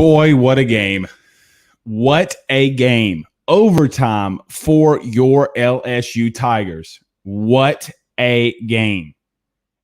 Boy, what a game. What a game. Overtime for your LSU Tigers. What a game.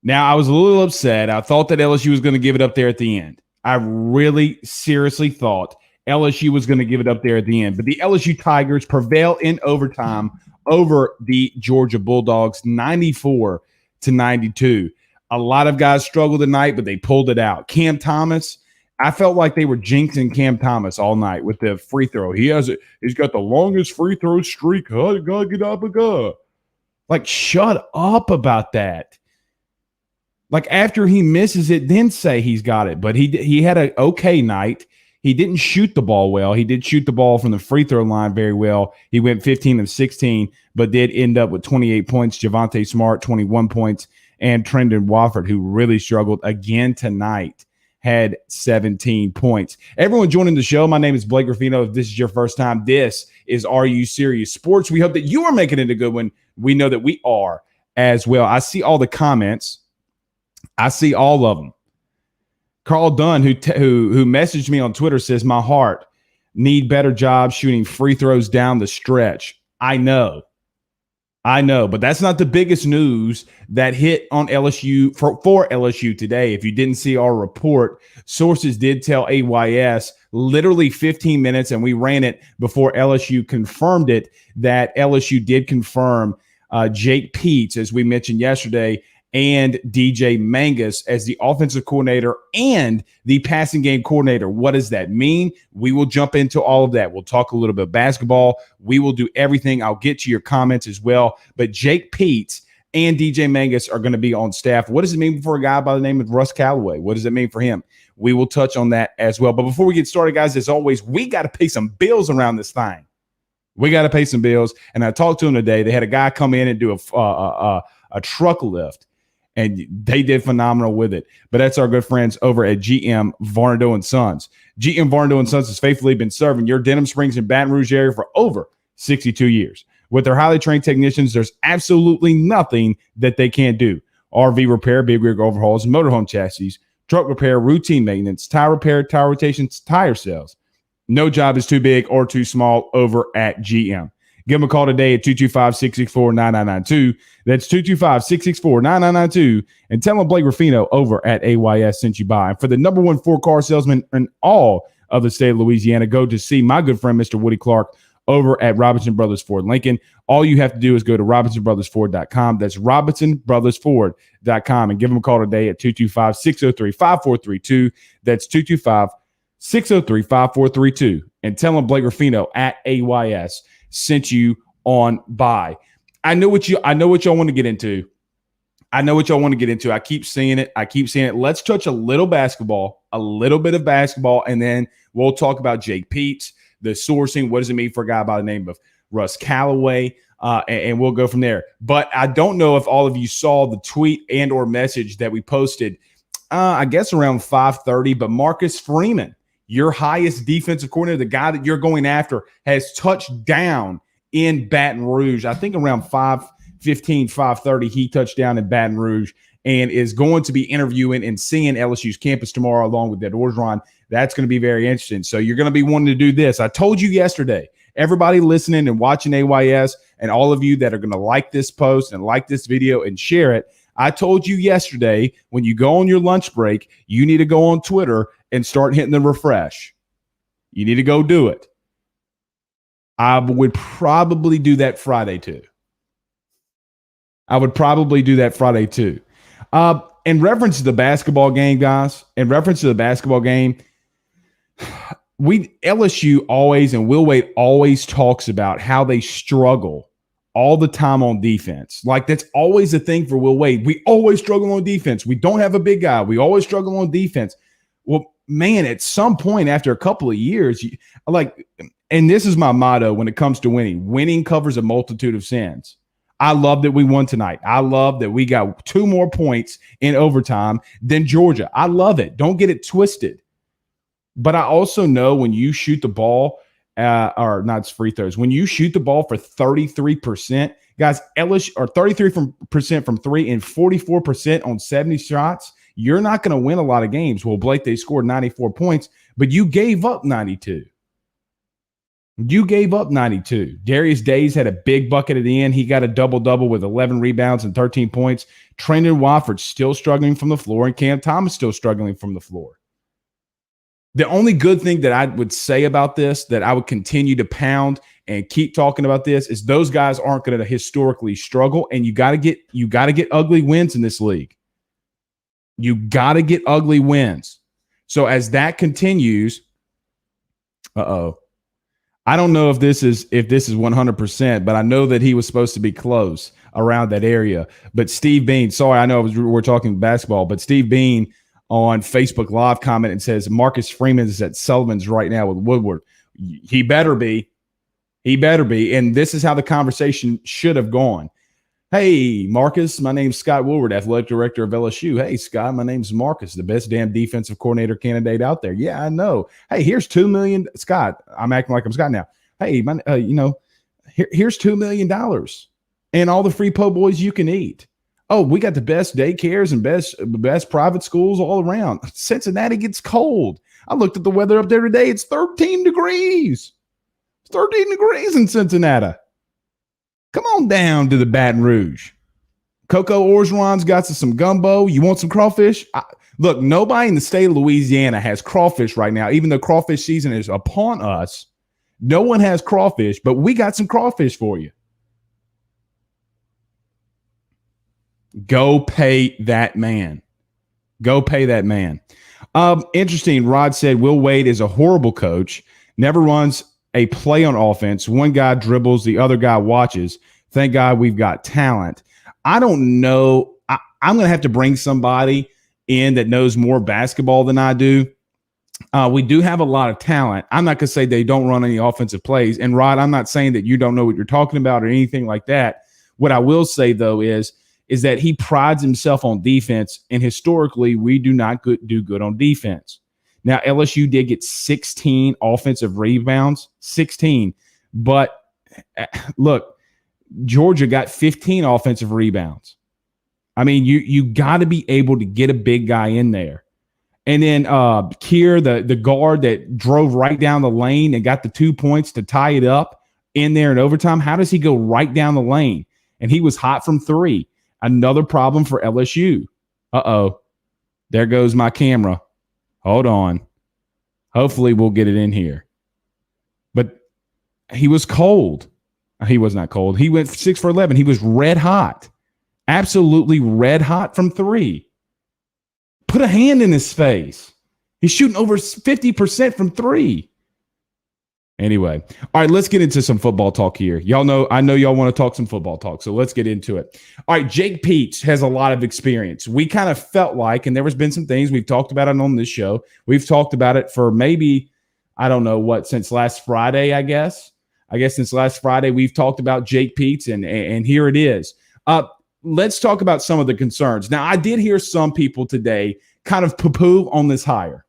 Now, I was a little upset. I thought that LSU was going to give it up there at the end. I really seriously thought LSU was going to give it up there at the end. But the LSU Tigers prevail in overtime over the Georgia Bulldogs, 94-92. A lot of guys struggled tonight, but they pulled it out. Cam Thomas, I felt like they were jinxing Cam Thomas all night with the free throw. He's got the longest free throw streak. Get up and go. Like, shut up about that. Like, after he misses it, then say he's got it. But he had an okay night. He didn't shoot the ball well. He did shoot the ball from the free throw line very well. He went 15 of 16, but did end up with 28 points. Javonte Smart, 21 points. And Trendon Wofford, who really struggled again tonight, had 17 points. Everyone joining the show, my name is Blake Ruffino. If this is your first time, this is Are You Serious Sports. We hope that you are making it a good one. We know that we are as well. I see all the comments. I see all of them. Carl Dunn, who messaged me on Twitter, says, my heart need better job shooting free throws down the stretch. I know, but that's not the biggest news that hit on LSU for LSU today. If you didn't see our report, sources did tell AYS literally 15 minutes, and we ran it before LSU confirmed it, that LSU did confirm Jake Peetz, as we mentioned yesterday, and DJ Mangas as the offensive coordinator and the passing game coordinator. What does that mean? We will jump into all of that. We'll talk a little bit of basketball. We will do everything. I'll get to your comments as well. But Jake Peetz and DJ Mangas are going to be on staff. What does it mean for a guy by the name of Russ Callaway? What does it mean for him? We will touch on that as well. But before we get started, guys, as always, we got to pay some bills around this thing. We got to pay some bills. And I talked to him today. They had a guy come in and do a truck lift. And they did phenomenal with it. But that's our good friends over at GM Varnado & Sons. GM Varnado & Sons has faithfully been serving your Denham Springs and Baton Rouge area for over 62 years. With their highly trained technicians, there's absolutely nothing that they can't do. RV repair, big rig overhauls, motorhome chassis, truck repair, routine maintenance, tire repair, tire rotations, tire sales. No job is too big or too small over at GM. Give them a call today at 225-664-9992. That's 225-664-9992. And tell them Blake Ruffino over at AYS sent you by. And for the number one four-car salesman in all of the state of Louisiana, go to see my good friend, Mr. Woody Clark, over at Robinson Brothers Ford Lincoln. All you have to do is go to robinsonbrothersford.com. That's robinsonbrothersford.com. And give them a call today at 225-603-5432. That's 225-603-5432. And tell them Blake Ruffino at AYS sent you on by. I know what y'all want to get into. I keep seeing it. Let's touch a little bit of basketball, and then we'll talk about Jake Peetz, the sourcing. What does it mean for a guy by the name of Russ Callaway? And we'll go from there. But I don't know if all of you saw the tweet and or message that we posted, I guess around 5:30, but Marcus Freeman, your highest defensive coordinator, the guy that you're going after, has touched down in Baton Rouge. I think around 5:15, 5:30, he touched down in Baton Rouge and is going to be interviewing and seeing LSU's campus tomorrow along with Ed Orgeron. That's going to be very interesting. So you're going to be wanting to do this. I told you yesterday, everybody listening and watching AYS and all of you that are going to like this post and like this video and share it, I told you yesterday, when you go on your lunch break, you need to go on Twitter and start hitting the refresh. You need to go do it. I would probably do that Friday too. In reference to the basketball game, guys, LSU always and Will Wade always talks about how they struggle all the time on defense. Like, that's always a thing for Will Wade. We always struggle on defense. We don't have a big guy. We always struggle on defense. Well, man, at some point after a couple of years, and this is my motto when it comes to winning. Winning covers a multitude of sins. I love that we won tonight. I love that we got 2 more points in overtime than Georgia. I love it. Don't get it twisted. But I also know when you shoot the ball, or not free throws, when you shoot the ball for 33%, guys, LSU are 33% from 3 and 44% on 70 shots. you're not going to win a lot of games. Well, Blake, they scored 94 points, but you gave up 92. You gave up 92. Darius Days had a big bucket at the end. He got a double-double with 11 rebounds and 13 points. Trendon Watford still struggling from the floor, and Cam Thomas still struggling from the floor. The only good thing that I would say about this, that I would continue to pound and keep talking about this, is those guys aren't going to historically struggle, and you got to get ugly wins in this league. You got to get ugly wins. So as that continues, I don't know if this is 100%, but I know that he was supposed to be close around that area. But Steve Bean, sorry, I know we're talking basketball, but Steve Bean on Facebook Live comment and says Marcus Freeman is at Sullivan's right now with Woodward. He better be. He better be. And this is how the conversation should have gone. Hey, Marcus, my name's Scott Woodward, athletic director of LSU. Hey, Scott, my name's Marcus, the best damn defensive coordinator candidate out there. Yeah, I know. Hey, here's $2 million. Scott, I'm acting like I'm Scott now. Hey, here's $2 million and all the free po' boys you can eat. Oh, we got the best daycares and best private schools all around. Cincinnati gets cold. I looked at the weather up there today. It's 13 degrees. It's 13 degrees in Cincinnati. Come on down to the Baton Rouge. Coco Orgeron's got some gumbo. You want some crawfish? Look, nobody in the state of Louisiana has crawfish right now, even though crawfish season is upon us. No one has crawfish, but we got some crawfish for you. Go pay that man. Go pay that man. Interesting. Rod said Will Wade is a horrible coach. Never runs a play on offense. One guy dribbles, the other guy watches. Thank God we've got talent. I don't know. I'm going to have to bring somebody in that knows more basketball than I do. We do have a lot of talent. I'm not going to say they don't run any offensive plays. And Rod, I'm not saying that you don't know what you're talking about or anything like that. What I will say, though, is that he prides himself on defense. And historically, we do not do good on defense. Now, LSU did get 16 offensive rebounds, 16. But look, Georgia got 15 offensive rebounds. I mean, you got to be able to get a big guy in there. And then Kier, the guard that drove right down the lane and got the 2 points to tie it up in there in overtime, how does he go right down the lane? And he was hot from three. Another problem for LSU. Uh-oh. There goes my camera. Hold on. Hopefully we'll get it in here. But he was cold. He was not cold. He went 6 for 11. He was red hot. Absolutely red hot from three. Put a hand in his face. He's shooting over 50% from three. Anyway, all right, let's get into some football talk here. I know y'all want to talk some football talk, so let's get into it. All right, Jake Peetz has a lot of experience. We kind of felt like, and there has been some things we've talked about it on this show. We've talked about it for maybe, I don't know what, since last Friday, I guess. Since last Friday, we've talked about Jake Peetz, and here it is. Let's talk about some of the concerns. Now, I did hear some people today kind of poo-poo on this hire.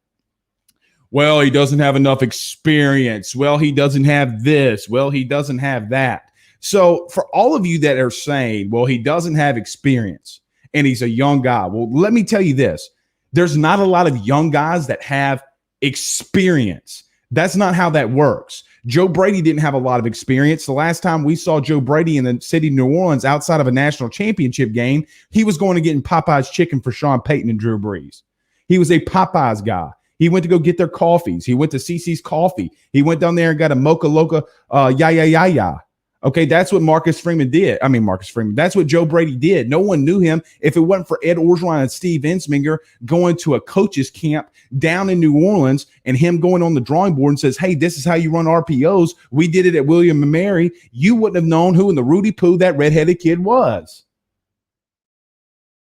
Well, he doesn't have enough experience. Well, he doesn't have this. Well, he doesn't have that. So for all of you that are saying, well, he doesn't have experience and he's a young guy. Well, let me tell you this. There's not a lot of young guys that have experience. That's not how that works. Joe Brady didn't have a lot of experience. The last time we saw Joe Brady in the city of New Orleans outside of a national championship game, he was going to get in Popeye's chicken for Sean Payton and Drew Brees. He was a Popeye's guy. He went to go get their coffees. He went to CC's Coffee. He went down there and got a Mocha Loca, ya. Okay, that's what Marcus Freeman did. That's what Joe Brady did. No one knew him. If it wasn't for Ed Orgeron and Steve Ensminger going to a coach's camp down in New Orleans and him going on the drawing board and says, hey, this is how you run RPOs. We did it at William & Mary. You wouldn't have known who in the Rudy Poo that redheaded kid was.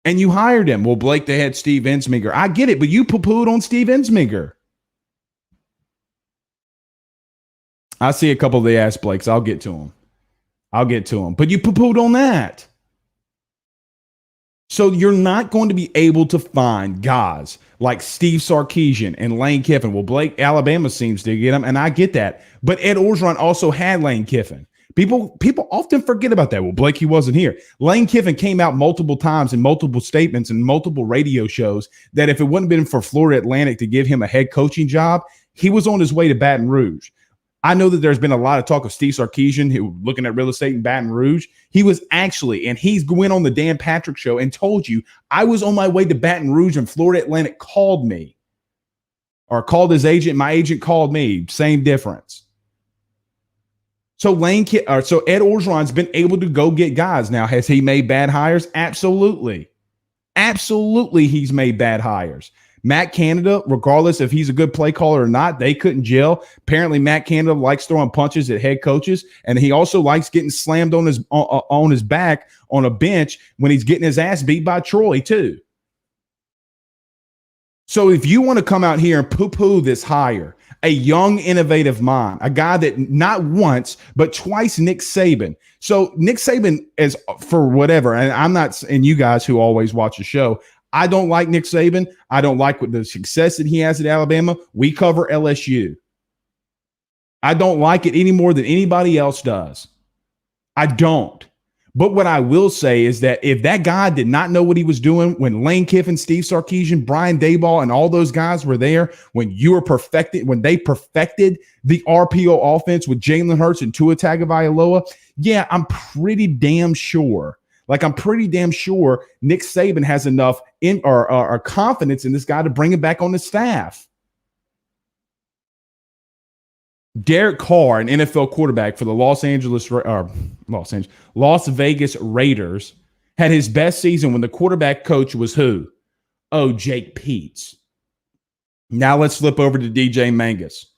And you hired him. Well, Blake, they had Steve Ensminger. I get it, but you poo-pooed on Steve Ensminger. I see a couple of the ass Blakes. I'll get to them. But you poo-pooed on that. So you're not going to be able to find guys like Steve Sarkisian and Lane Kiffin. Well, Blake, Alabama seems to get him, and I get that. But Ed Orgeron also had Lane Kiffin. People often forget about that. Well, Blake, he wasn't here. Lane Kiffin came out multiple times in multiple statements and multiple radio shows that if it wouldn't have been for Florida Atlantic to give him a head coaching job, he was on his way to Baton Rouge. I know that there's been a lot of talk of Steve Sarkisian who looking at real estate in Baton Rouge. He was actually, and he's went on the Dan Patrick show and told you, I was on my way to Baton Rouge and Florida Atlantic called me or called his agent. My agent called me. Same difference. So so Ed Orgeron's been able to go get guys. Now, has he made bad hires? Absolutely. Absolutely, he's made bad hires. Matt Canada, regardless if he's a good play caller or not, they couldn't gel. Apparently, Matt Canada likes throwing punches at head coaches, and he also likes getting slammed on his back on a bench when he's getting his ass beat by Troy, too. So if you want to come out here and poo-poo this hire, a young, innovative mind, a guy that not once, but twice Nick Saban. So Nick Saban is for whatever, and I'm not, and you guys who always watch the show, I don't like Nick Saban. I don't like the success that he has at Alabama. We cover LSU. I don't like it any more than anybody else does. I don't. But what I will say is that if that guy did not know what he was doing when Lane Kiffin, Steve Sarkisian, Brian Daboll, and all those guys were there, when they perfected the RPO offense with Jalen Hurts and Tua Tagovailoa, yeah, I'm pretty damn sure Nick Saban has enough confidence in this guy to bring him back on the staff. Derek Carr, an NFL quarterback for the Las Vegas Raiders, had his best season when the quarterback coach was who? Oh, Jake Peetz. Now let's flip over to DJ Mangas.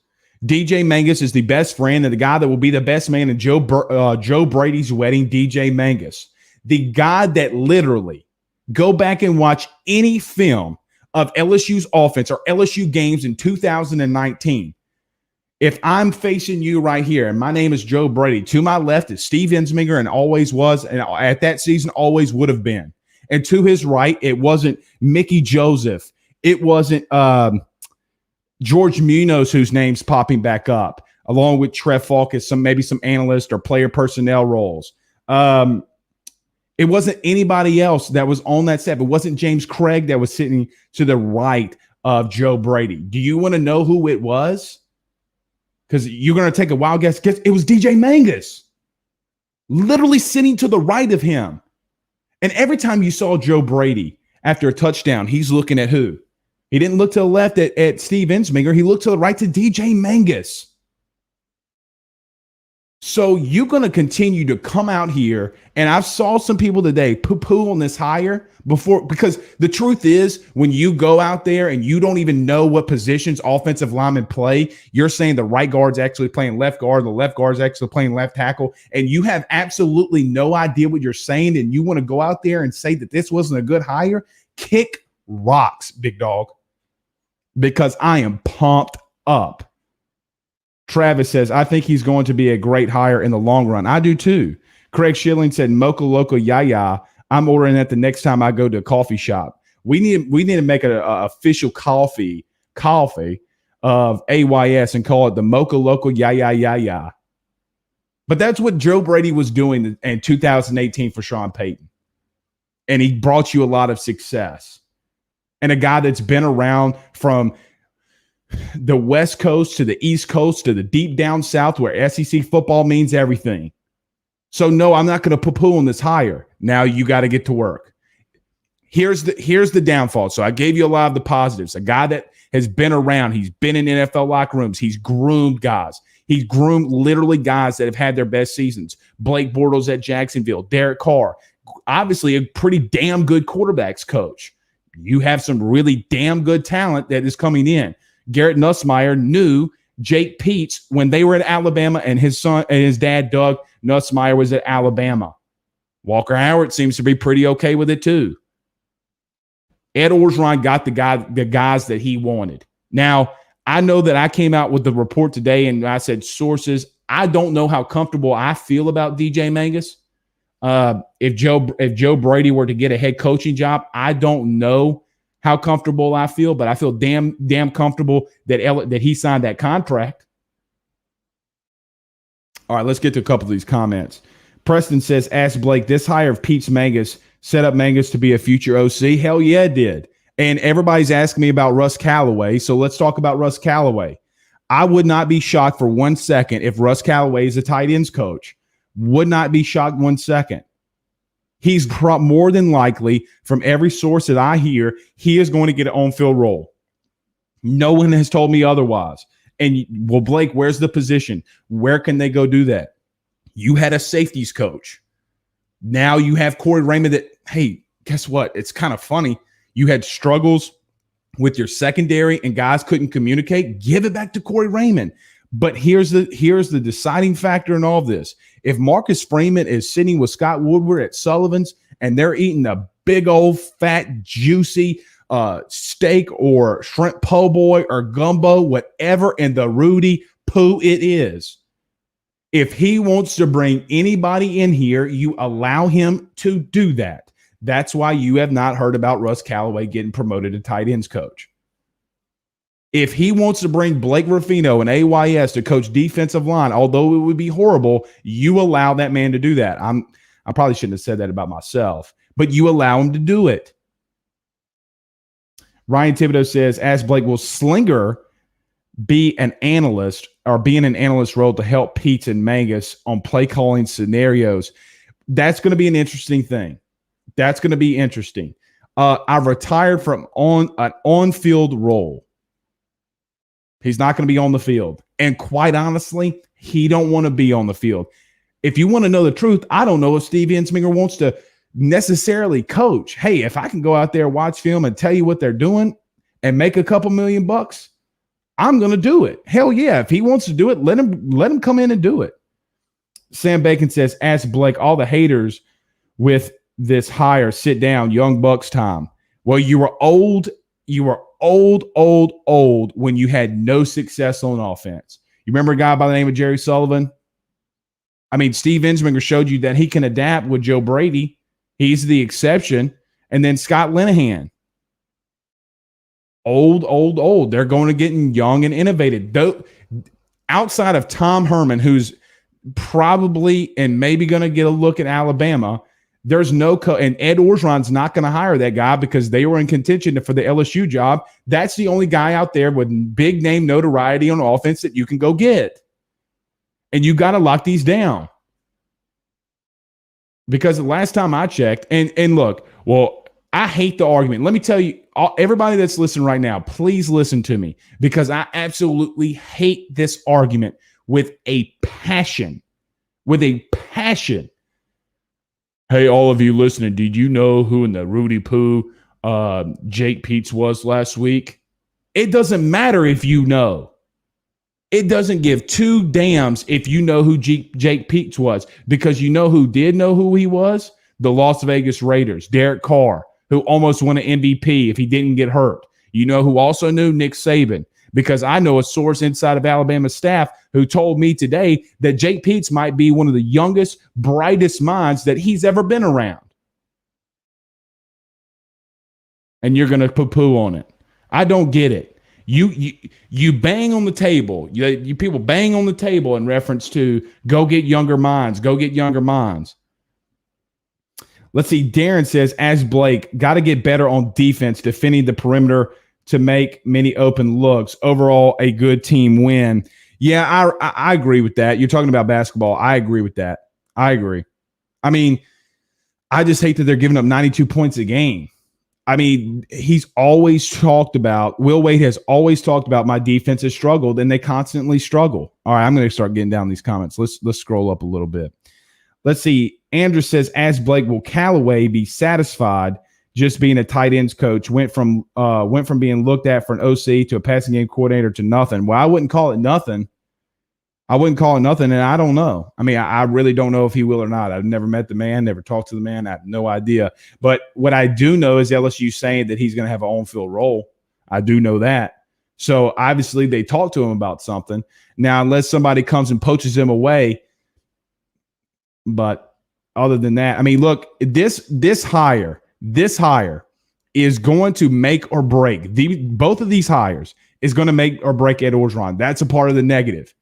DJ Mangas is the best friend and the guy that will be the best man in Joe Brady's wedding, DJ Mangas. The guy that literally, go back and watch any film of LSU's offense or LSU games in 2019. If I'm facing you right here, and my name is Joe Brady, to my left is Steve Ensminger and always was, and at that season always would have been. And to his right, it wasn't Mickey Joseph. It wasn't George Munoz, whose name's popping back up, along with Trev Falk as maybe some analyst or player personnel roles. It wasn't anybody else that was on that set. It wasn't James Craig that was sitting to the right of Joe Brady. Do you want to know who it was? Because you're going to take a wild guess. It was DJ Mangas, literally sitting to the right of him. And every time you saw Joe Brady after a touchdown, he's looking at who? He didn't look to the left at Steve Ensminger. He looked to the right to DJ Mangas. So you're going to continue to come out here, and I've saw some people today poo-poo on this hire before, because the truth is when you go out there and you don't even know what positions offensive linemen play, you're saying the right guard's actually playing left guard, the left guard's actually playing left tackle, and you have absolutely no idea what you're saying, and you want to go out there and say that this wasn't a good hire, kick rocks, big dog, because I am pumped up. Travis says, I think he's going to be a great hire in the long run. I do too. Craig Schilling said, Mocha Loco Yaya. I'm ordering that the next time I go to a coffee shop. We need to make an official coffee of AYS and call it the Mocha Loco Yaya. But that's what Joe Brady was doing in 2018 for Sean Payton. And he brought you a lot of success. And a guy that's been around from the West Coast to the East Coast to the deep down South where SEC football means everything. So no, I'm not going to poo-poo on this hire. Now you got to get to work. Here's the downfall. So I gave you a lot of the positives. A guy that has been around. He's been in NFL locker rooms. He's groomed guys. He's groomed literally guys that have had their best seasons. Blake Bortles at Jacksonville. Derek Carr. Obviously a pretty damn good quarterbacks coach. You have some really damn good talent that is coming in. Garrett Nussmeier knew Jake Peetz when they were at Alabama, and his son and his dad, Doug Nussmeier, was at Alabama. Walker Howard seems to be pretty okay with it too. Ed Orgeron got the guys that he wanted. Now, I know that I came out with the report today and I said sources. I don't know how comfortable I feel about DJ Mangas. If Joe Brady were to get a head coaching job, I don't know how comfortable I feel, but I feel damn comfortable that he signed that contract. All right, let's get to a couple of these comments. Preston says, ask Blake, this hire of Peetz Mangas set up Mangas to be a future OC? Hell yeah, it did. And everybody's asking me about Russ Callaway, so let's talk about Russ Callaway. I would not be shocked for 1 second if Russ Callaway is a tight ends coach. Would not be shocked 1 second. He's more than likely, from every source that I hear, he is going to get an on-field role. No one has told me otherwise. And, well, Blake, where's the position? Where can they go do that? You had a safeties coach. Now you have Corey Raymond that, hey, guess what? It's kind of funny. You had struggles with your secondary and guys couldn't communicate. Give it back to Corey Raymond. But here's the deciding factor in all of this. If Marcus Freeman is sitting with Scott Woodward at Sullivan's and they're eating a big old fat juicy steak or shrimp po' boy or gumbo, whatever, in the Rudy poo it is, if he wants to bring anybody in here, you allow him to do that. That's why you have not heard about Russ Callaway getting promoted to tight ends coach. If he wants to bring Blake Ruffino and AYS to coach defensive line, although it would be horrible, you allow that man to do that. I probably shouldn't have said that about myself, but you allow him to do it. Ryan Thibodeau says, ask Blake, will Slinger be an analyst or be in an analyst role to help Peetz and Mangas on play calling scenarios? That's going to be an interesting thing. That's going to be interesting. I've retired from an on-field role. He's not going to be on the field. And quite honestly, he don't want to be on the field. If you want to know the truth, I don't know if Steve Ensminger wants to necessarily coach. Hey, if I can go out there, watch film, and tell you what they're doing and make a couple $1 million, I'm going to do it. Hell yeah. If he wants to do it, let him come in and do it. Sam Bacon says, ask Blake, all the haters with this hire, sit down, young Bucks time. Well, you were old when you had no success on offense. You remember a guy by the name of Jerry Sullivan? I mean, Steve Ensminger showed you that he can adapt with Joe Brady. He's the exception. And then Scott Linehan. Old. They're going to get young and innovative. Though, outside of Tom Herman, who's probably and maybe going to get a look at Alabama, there's no and Ed Orgeron's not going to hire that guy because they were in contention for the LSU job. That's the only guy out there with big name notoriety on offense that you can go get. And you got to lock these down. Because the last time I checked, and look, well, I hate the argument. Let me tell you, everybody that's listening right now, please listen to me, because I absolutely hate this argument with a passion. With a passion. Hey, all of you listening, did you know who in the Rudy Poo Jake Peetz was last week? It doesn't matter if you know. It doesn't give two damns if you know who Jake Peetz was, because you know who did know who he was? The Las Vegas Raiders, Derek Carr, who almost won an MVP if he didn't get hurt. You know who also knew? Nick Saban, because I know a source inside of Alabama staff who told me today that Jake Peetz might be one of the youngest, brightest minds that he's ever been around. And you're going to poo-poo on it. I don't get it. You bang on the table. You people bang on the table in reference to go get younger minds. Go get younger minds. Let's see. Darren says, as Blake, got to get better on defense, defending the perimeter to make many open looks. Overall, a good team win. Yeah, I agree with that. You're talking about basketball. I agree with that. I agree. I mean, I just hate that they're giving up 92 points a game. I mean, he's always talked about, Will Wade has always talked about my defense has struggled, and they constantly struggle. All right, I'm going to start getting down these comments. Let's scroll up a little bit. Let's see. Andrew says, as Blake, will Callaway be satisfied just being a tight ends coach? Went from being looked at for an OC to a passing game coordinator to nothing. Well, I wouldn't call it nothing. And I don't know. I mean, I really don't know if he will or not. I've never met the man, never talked to the man. I have no idea. But what I do know is LSU saying that he's going to have an on-field role. I do know that. So obviously they talked to him about something. Now, unless somebody comes and poaches him away, but other than that, I mean, look, this hire is going to make or break. Both of these hires is going to make or break Ed Orgeron. That's a part of the negative.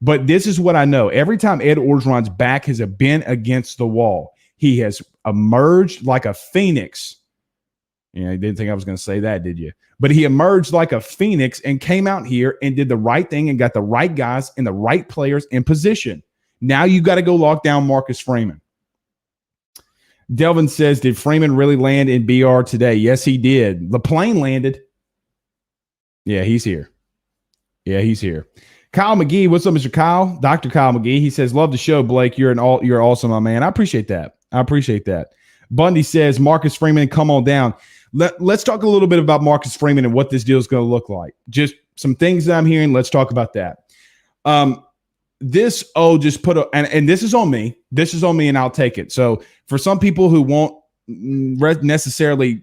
But this is what I know. Every time Ed Orgeron's back has been against the wall, he has emerged like a phoenix. You didn't think I was going to say that, did you? But he emerged like a phoenix and came out here and did the right thing and got the right guys and the right players in position. Now you got to go lock down Marcus Freeman. Delvin says, did Freeman really land in BR today? Yes, he did. The plane landed. Yeah, he's here. Kyle McGee, what's up, Mr. Kyle? Dr. Kyle McGee. He says, love the show, Blake. You're awesome, my man. I appreciate that. Bundy says, Marcus Freeman, come on down. Let's talk a little bit about Marcus Freeman and what this deal is going to look like. Just some things that I'm hearing. Let's talk about that. And this is on me. This is on me, and I'll take it. So for some people who won't necessarily,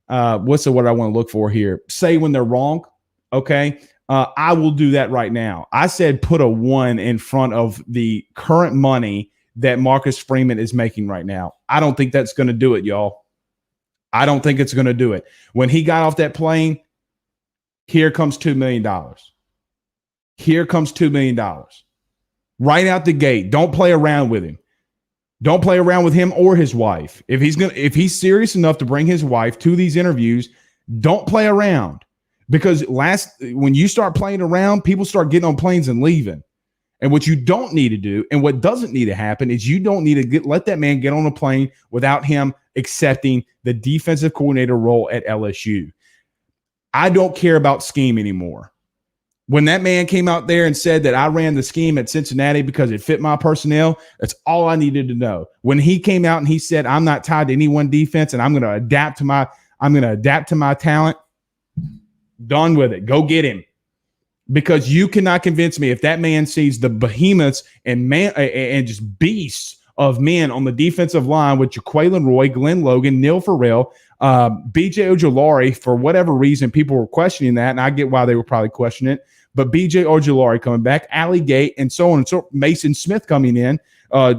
what's the word I want to look for here? Say when they're wrong. Okay. I will do that right now. I said put a 1 in front of the current money that Marcus Freeman is making right now. I don't think that's going to do it, y'all. I don't think it's going to do it. When he got off that plane, here comes $2 million. Here comes $2 million. Right out the gate. Don't play around with him. Don't play around with him or his wife. If he's serious enough to bring his wife to these interviews, don't play around. Because when you start playing around, people start getting on planes and leaving. And what you don't need to do, and what doesn't need to happen, is you don't need to let that man get on a plane without him accepting the defensive coordinator role at LSU. I don't care about scheme anymore. When that man came out there and said that I ran the scheme at Cincinnati because it fit my personnel, that's all I needed to know. When he came out and he said, I'm not tied to any one defense and I'm going to adapt to my talent, done with it. Go get him. Because you cannot convince me if that man sees the behemoths and just beasts of men on the defensive line with Jaquelin Roy, Glenn Logan, Neil Farrell, B.J. Ojulari. For whatever reason, people were questioning that, and I get why they were probably questioning it. But B.J. Ojulari coming back, Allie Gate, and so on and so Mason Smith coming in,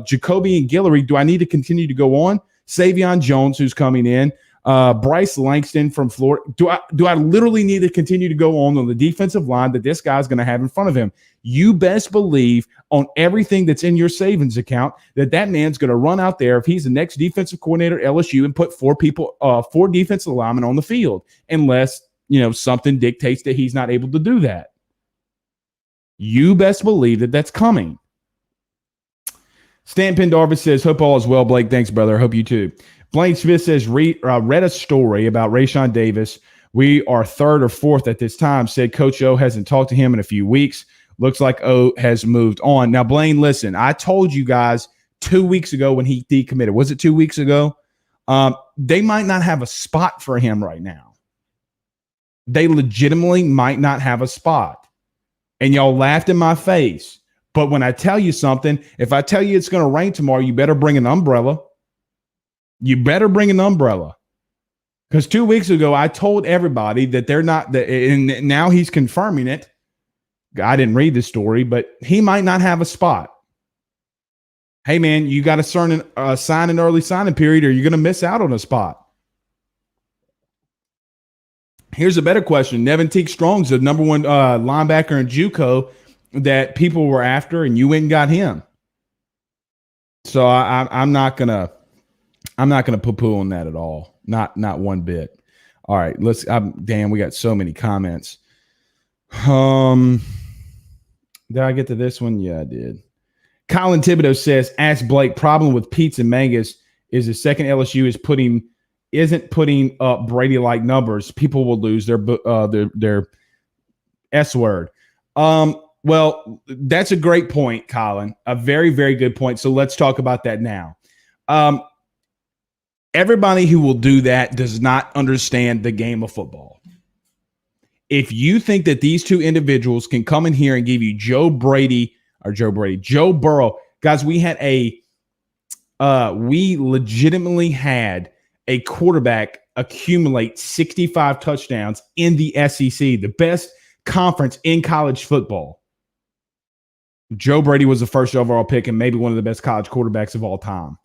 Jacoby and Guillory. Do I need to continue to go on? Savion Jones, who's coming in. Bryce Langston from Florida. Do I literally need to continue to go on the defensive line that this guy's going to have in front of him? You best believe on everything that's in your savings account that man's going to run out there if he's the next defensive coordinator at LSU and put four defensive linemen on the field, unless something dictates that he's not able to do that. You best believe that that's coming. Stan Pendarvis says, hope all is well, Blake. Thanks, brother. Hope you too. Blaine Smith says, read a story about Rayshawn Davis. We are third or fourth at this time. Said Coach O hasn't talked to him in a few weeks. Looks like O has moved on. Now, Blaine, listen, I told you guys 2 weeks ago when he decommitted. Was it 2 weeks ago? They might not have a spot for him right now. They legitimately might not have a spot. And y'all laughed in my face. But when I tell you something, if I tell you it's going to rain tomorrow, you better bring an umbrella. You better bring an umbrella. Because 2 weeks ago, I told everybody that they're not, and now he's confirming it. I didn't read the story, but he might not have a spot. Hey, man, you got to sign an early signing period or you're going to miss out on a spot. Here's a better question. Nevin Teague Strong's the number one linebacker in JUCO that people were after, and you went and got him. So I'm not gonna poo-poo on that at all. Not one bit. All right, damn, we got so many comments. Did I get to this one? Yeah, I did. Colin Thibodeau says, ask Blake, problem with Peetz and Mangas is the second LSU isn't putting up Brady-like numbers. People will lose their S word. Well, that's a great point, Colin. A very, very good point. So let's talk about that now. Everybody who will do that does not understand the game of football. If you think that these two individuals can come in here and give you Joe Burrow, guys, we legitimately had a quarterback accumulate 65 touchdowns in the SEC, the best conference in college football. Joe Brady was the first overall pick and maybe one of the best college quarterbacks of all time.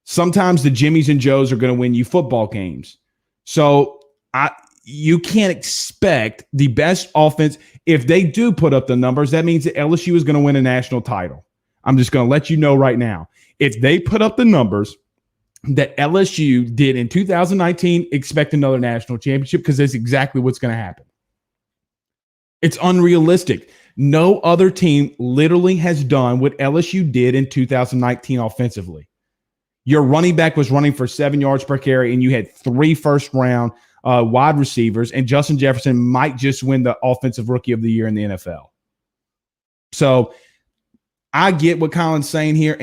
Sometimes the Jimmies and Joes are going to win you football games. So you can't expect the best offense. If they do put up the numbers, that means that LSU is going to win a national title. I'm just going to let you know right now. If they put up the numbers that LSU did in 2019, expect another national championship, because that's exactly what's going to happen. It's unrealistic. No other team literally has done what LSU did in 2019 offensively. Your running back was running for 7 yards per carry, and you had 3 first-round wide receivers, and Justin Jefferson might just win the Offensive Rookie of the Year in the NFL. So I get what Colin's saying here,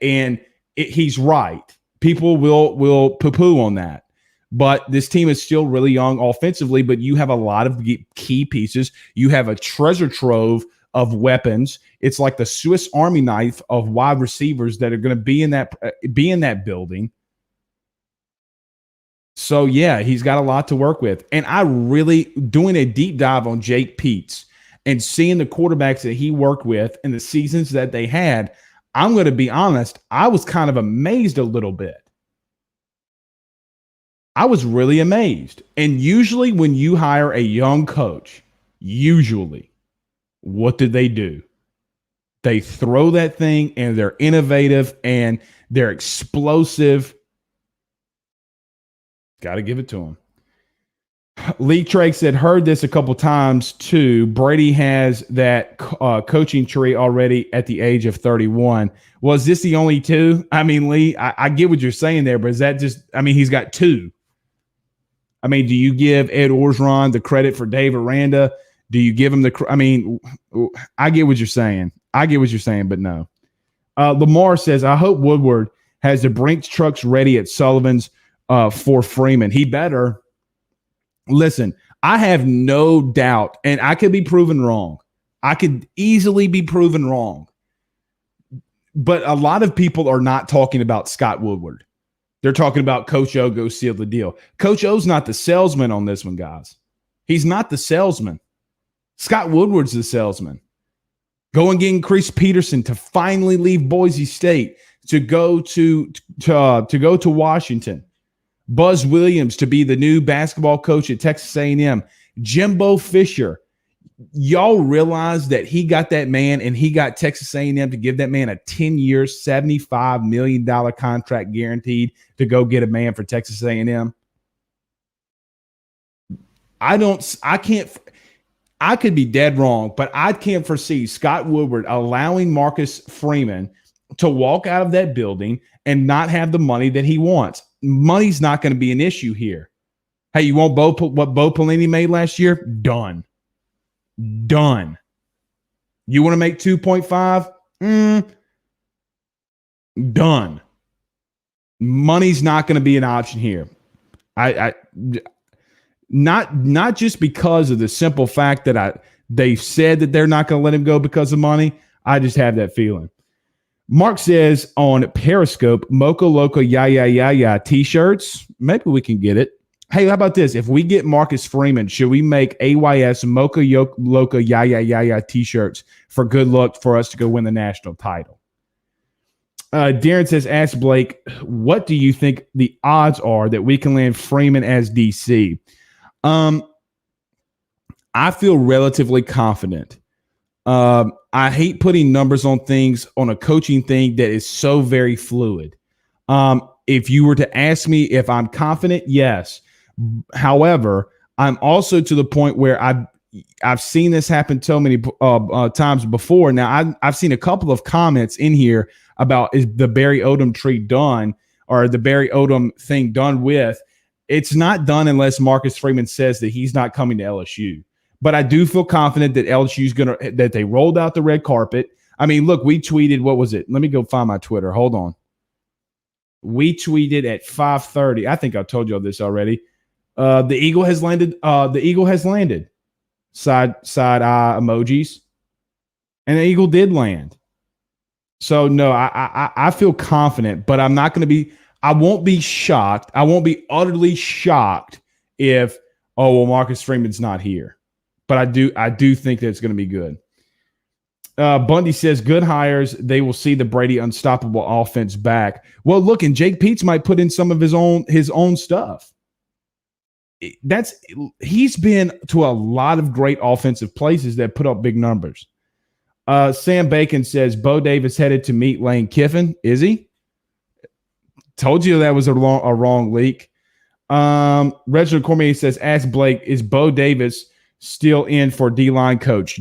and he's right. People will poo-poo on that. But this team is still really young offensively, but you have a lot of key pieces. You have a treasure trove of weapons. It's like the Swiss Army knife of wide receivers that are going to be in that building. So, yeah, he's got a lot to work with. And I really, doing a deep dive on Jake Peetz and seeing the quarterbacks that he worked with and the seasons that they had, I'm going to be honest, I was kind of amazed a little bit. I was really amazed. And usually when you hire a young coach, what do? They throw that thing, and they're innovative and they're explosive. Got to give it to them. Lee Trake said, heard this a couple times too. Brady has that coaching tree already at the age of 31. Was this the only 2? I mean, Lee, I get what you're saying there, but is that just, I mean, he's got 2. I mean, do you give Ed Orgeron the credit for Dave Aranda? Do you give him I get what you're saying. But no. Lamar says, I hope Woodward has the Brinks trucks ready at Sullivan's for Freeman. He better. Listen, I have no doubt, and I could be proven wrong. I could easily be proven wrong. But a lot of people are not talking about Scott Woodward. They're talking about Coach O go seal the deal. Coach O's not the salesman on this one, guys. He's not the salesman. Scott Woodward's the salesman. Go and get Chris Peterson to finally leave Boise State to go to Washington. Buzz Williams to be the new basketball coach at Texas A&M. Jimbo Fisher. Y'all realize that he got that man, and he got Texas A&M to give that man a 10-year, $75 million contract guaranteed to go get a man for Texas A&M. I could be dead wrong, but I can't foresee Scott Woodward allowing Marcus Freeman to walk out of that building and not have the money that he wants. Money's not going to be an issue here. Hey, you want what Bo Pelini made last year? Done. You want to make 2.5? Done. Money's not going to be an option here. Not just because of the simple fact that they've said that they're not going to let him go because of money. I just have that feeling. Mark says on Periscope, Mocha Loco Ya t-shirts. Maybe we can get it. Hey, how about this? If we get Marcus Freeman, should we make AYS Mocha Loco Ya t-shirts for good luck for us to go win the national title? Darren says, ask Blake, what do you think the odds are that we can land Freeman as DC? I feel relatively confident. I hate putting numbers on things, on a coaching thing that is so very fluid. If you were to ask me if I'm confident, yes. However, I'm also to the point where I've seen this happen so many times before. Now, I've seen a couple of comments in here about, is the Barry Odom tree done, or the Barry Odom thing done with? It's not done unless Marcus Freeman says that he's not coming to LSU. But I do feel confident that LSU's that they rolled out the red carpet. I mean, look, we tweeted, what was it? Let me go find my Twitter. Hold on. We tweeted at 5:30. I think I told you all this already. The Eagle has landed. The Eagle has landed. Side eye emojis. And the Eagle did land. So no, I feel confident, but I'm not going to be. I won't be shocked. I won't be utterly shocked if, Marcus Freeman's not here. But I do think that it's going to be good. Bundy says, good hires. They will see the Brady unstoppable offense back. Well, look, and Jake Peetz might put in some of his own stuff. he's been to a lot of great offensive places that put up big numbers. Sam Bacon says Bo Davis headed to meet Lane Kiffin. Is he? Told you that was a wrong leak. Reginald Cormier says, ask Blake, is Bo Davis still in for D-line coach?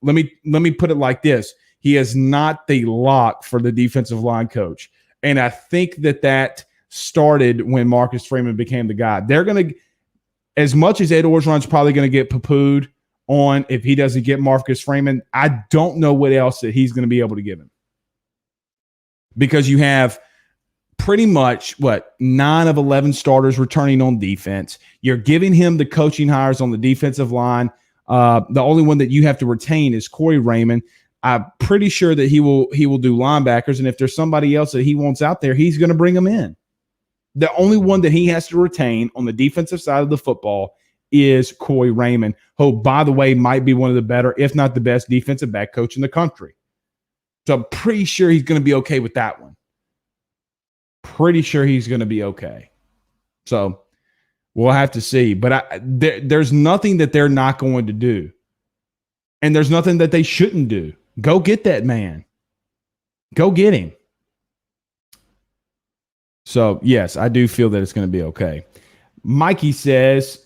Let me put it like this. He is not the lock for the defensive line coach. And I think that started when Marcus Freeman became the guy. They're going to, as much as Ed Orgeron's probably going to get poo-pooed on if he doesn't get Marcus Freeman, I don't know what else that he's going to be able to give him. Because you have pretty much 9 of 11 starters returning on defense. You're giving him the coaching hires on the defensive line. The only one that you have to retain is Corey Raymond. I'm pretty sure that he will do linebackers, and if there's somebody else that he wants out there, he's going to bring them in. The only one that he has to retain on the defensive side of the football is Corey Raymond, who, by the way, might be one of the better, if not the best, defensive back coach in the country. So I'm pretty sure he's going to be okay with that one. Pretty sure he's going to be okay. So we'll have to see. But there's nothing that they're not going to do. And there's nothing that they shouldn't do. Go get that man. Go get him. So, yes, I do feel that it's going to be okay. Mikey says,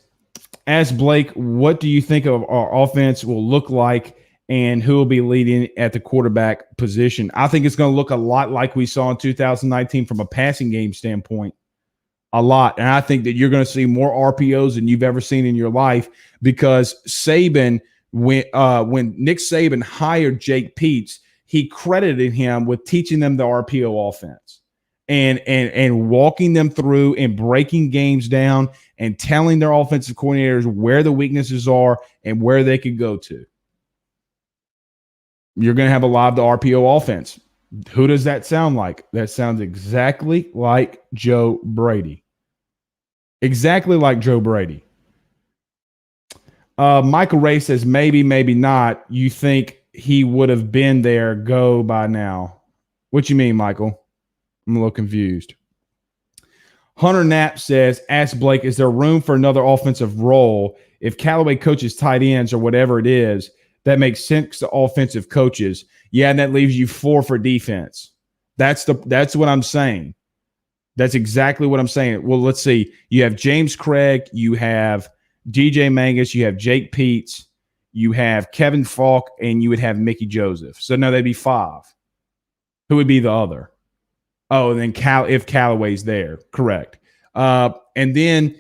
ask Blake, what do you think of our offense will look like and who will be leading at the quarterback position? I think it's going to look a lot like we saw in 2019 from a passing game standpoint. A lot. And I think that you're going to see more RPOs than you've ever seen in your life because Saban, when Nick Saban hired Jake Peetz, he credited him with teaching them the RPO offense. And walking them through and breaking games down and telling their offensive coordinators where the weaknesses are and where they could go to. You're going to have a lot of the RPO offense. Who does that sound like? That sounds exactly like Joe Brady. Exactly like Joe Brady. Michael Ray says, maybe, maybe not. You think he would have been there go by now? What you mean, Michael? I'm a little confused. Hunter Knapp says, ask Blake, is there room for another offensive role? If Callaway coaches tight ends or whatever it is, that makes sense to offensive coaches. Yeah, and that leaves you 4 for defense. That's what I'm saying. That's exactly what I'm saying. Well, let's see. You have James Craig, you have DJ Mangas, you have Jake Peetz, you have Kevin Falk, and you would have Mickey Joseph. So no, that'd be 5. Who would be the other? Oh, and then if Callaway's there, correct. And then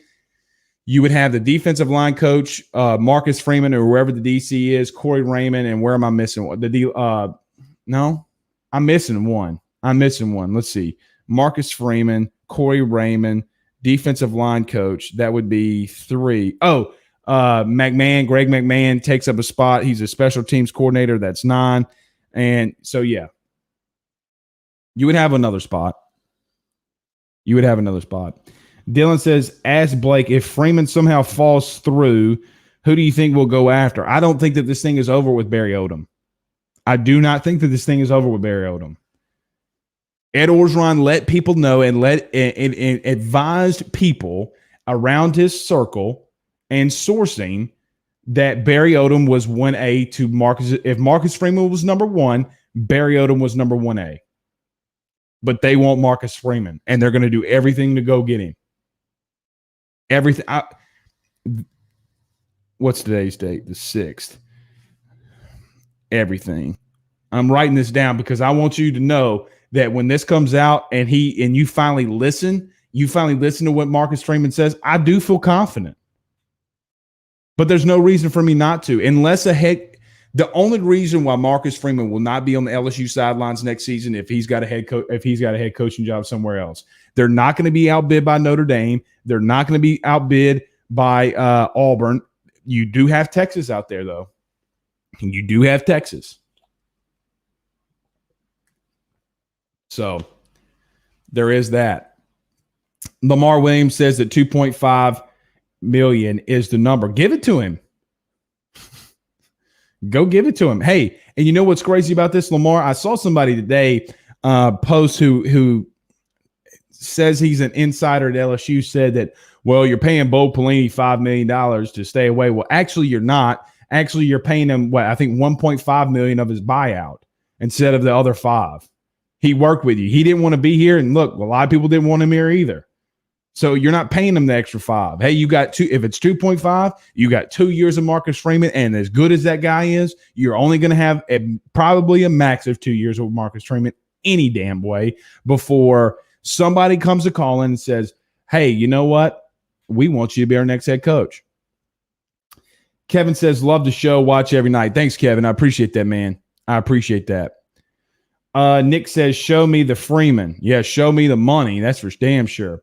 you would have the defensive line coach, Marcus Freeman, or whoever the DC is, Corey Raymond, and where am I missing one? No, I'm missing one. Let's see. Marcus Freeman, Corey Raymond, defensive line coach. That would be 3. Oh, McMahon, Greg McMahon takes up a spot. He's a special teams coordinator. That's 9. And so, yeah. You would have another spot. Dylan says, ask Blake, if Freeman somehow falls through, who do you think will go after? I don't think that this thing is over with Barry Odom. I do not think that this thing is over with Barry Odom. Ed Orgeron let people know and advised people around his circle and sourcing that Barry Odom was 1A to Marcus. If Marcus Freeman was number 1, Barry Odom was number 1A. But they want Marcus Freeman, and they're going to do everything to go get him. Everything. What's today's date? The 6th. Everything. I'm writing this down because I want you to know that when this comes out and you finally listen to what Marcus Freeman says, I do feel confident. But there's no reason for me not to, unless the only reason why Marcus Freeman will not be on the LSU sidelines next season if he's got a head coaching job somewhere else. They're not going to be outbid by Notre Dame. They're not going to be outbid by Auburn. You do have Texas out there, though. You do have Texas. So there is that. Lamar Williams says that $2.5 million is the number. Give it to him. Go give it to him. Hey, and you know what's crazy about this, Lamar? I saw somebody today post who says he's an insider at LSU, said that, well, you're paying Bo Pelini $5 million to stay away. Well, actually, you're not. Actually, you're paying him, I think $1.5 million of his buyout instead of the other $5 million. He worked with you. He didn't want to be here. And look, a lot of people didn't want him here either. So you're not paying him the extra $5 million. Hey, you got if it's 2.5, you got 2 years of Marcus Freeman. And as good as that guy is, you're only going to have probably a max of 2 years with Marcus Freeman any damn way before somebody comes to call in and says, hey, you know what? We want you to be our next head coach. Kevin says, love the show. Watch every night. Thanks, Kevin. I appreciate that, man. I appreciate that. Nick says, show me the Freeman. Yeah, show me the money. That's for damn sure.